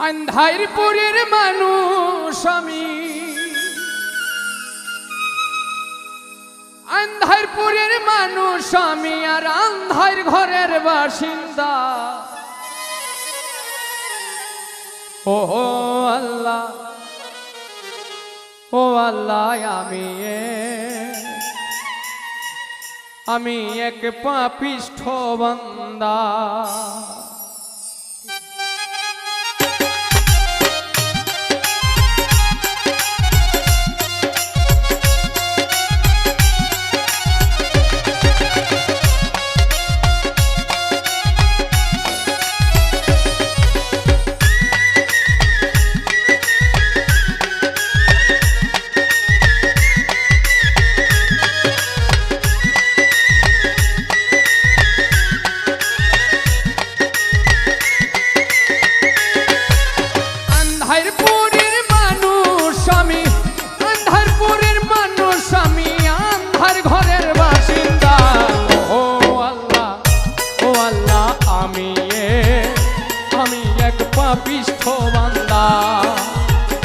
আন্ধারপুরের মানুষ আমি, আন্ধারপুরের মানুষ আমি, আর আন্ধার ঘরের বাসিন্দা। ও আল্লাহ, ও আল্লাহ, আমি এক পাপিষ্ঠ বান্দা। পাপিষ্ঠ বান্দা।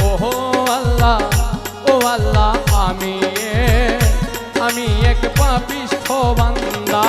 ও আল্লাহ, ও আল্লাহ, আমি এক পাপিষ্ঠ বান্দা।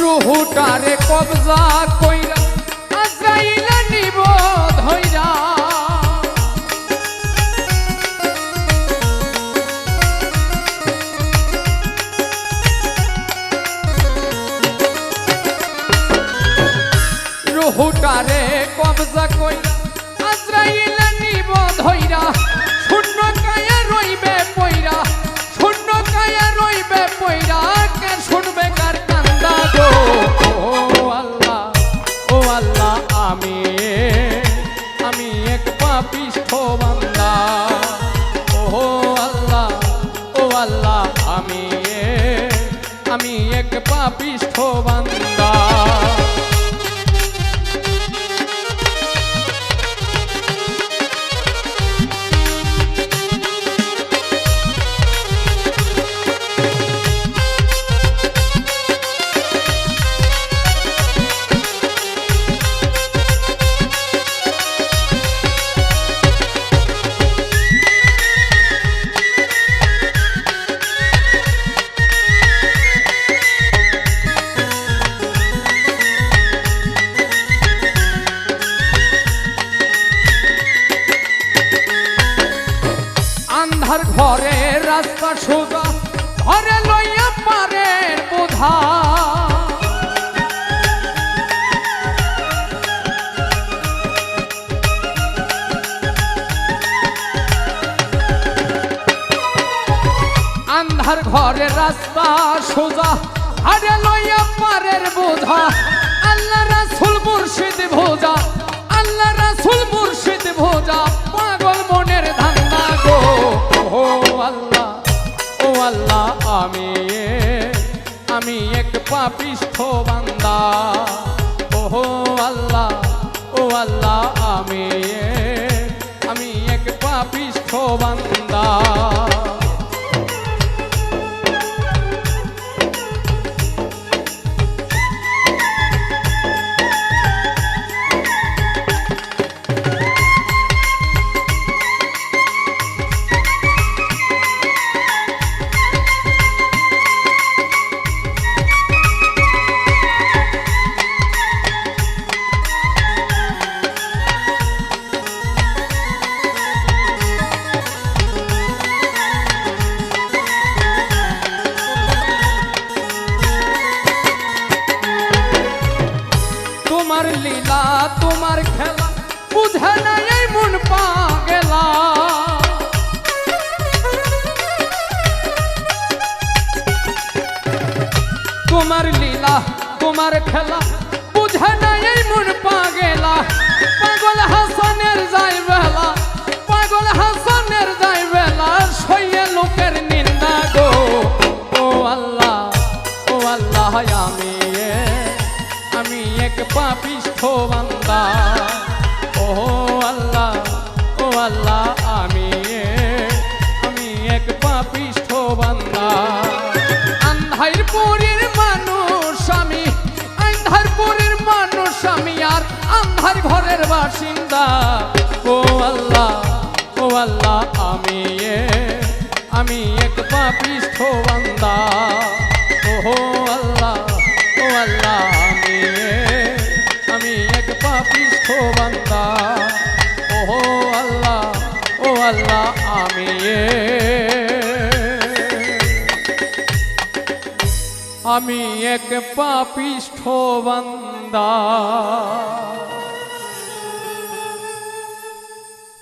রুহুটারে কবজা কইরা আজরাইল নিব ধইরা। রুহুটারে কবজা কইরা আজরাইল নিব ধইরা। শূন্য কায়া রইবে পইরা, শূন্য কায়া রইবে পইরা, কে শুনবে কার কান্দা গো। ও আল্লাহ, ও আল্লাহ, আমি এক পাপিষ্ঠ বান্দা। ও আল্লাহ, ও আল্লাহ, আমি এক পাপিষ্ঠ বান্দা। আন্ধার ঘরে রাস্তা সোজা, ঘরে লইয়া পারে বোঝা। আন্ধার ঘরে রাস্তা সোজা, ঘরে লইয়া পারের বোঝা। আল্লাহ রাসূল মুর্শিদ ভোজা, আল্লাহ রাসূল মুর্শিদ ভোজা, পাগল মনের ধান্দা গো। ও আল্লাহ, ও আল্লাহ, আমি এক পাপিষ্ঠ বান্দা। ও আল্লাহ, ও আল্লাহ, আমি এক পাপিষ্ঠ বান্দা। তোমার লীলা, তোমার খেলা বুঝে নাই মন পাগলা। তোমার লীলা তোমার খেলা বুঝে না এই মন পাগেলা পাগল হাসানের যাই বেলা পাগল হাসানের যাই বেলা সইয়ে লোকের নিন্দা গো ও আল্লাহ আমি এক পাপিষ্ঠ বান্দা ও আল্লাহ আমি এক পাপিষ্ঠ বান্দা আন্ধারপুরের মানুষ আমি আন্ধারপুরের মানুষ আমি আর আন্ধার ঘরের বাসিন্দা ও আল্লাহ আমি এক পাপিষ্ঠ বান্দা ও আল্লাহ আমি এক পাপিষ্ঠ বান্দা ও আল্লাহ আমি এক পাপিষ্ঠ বান্দা।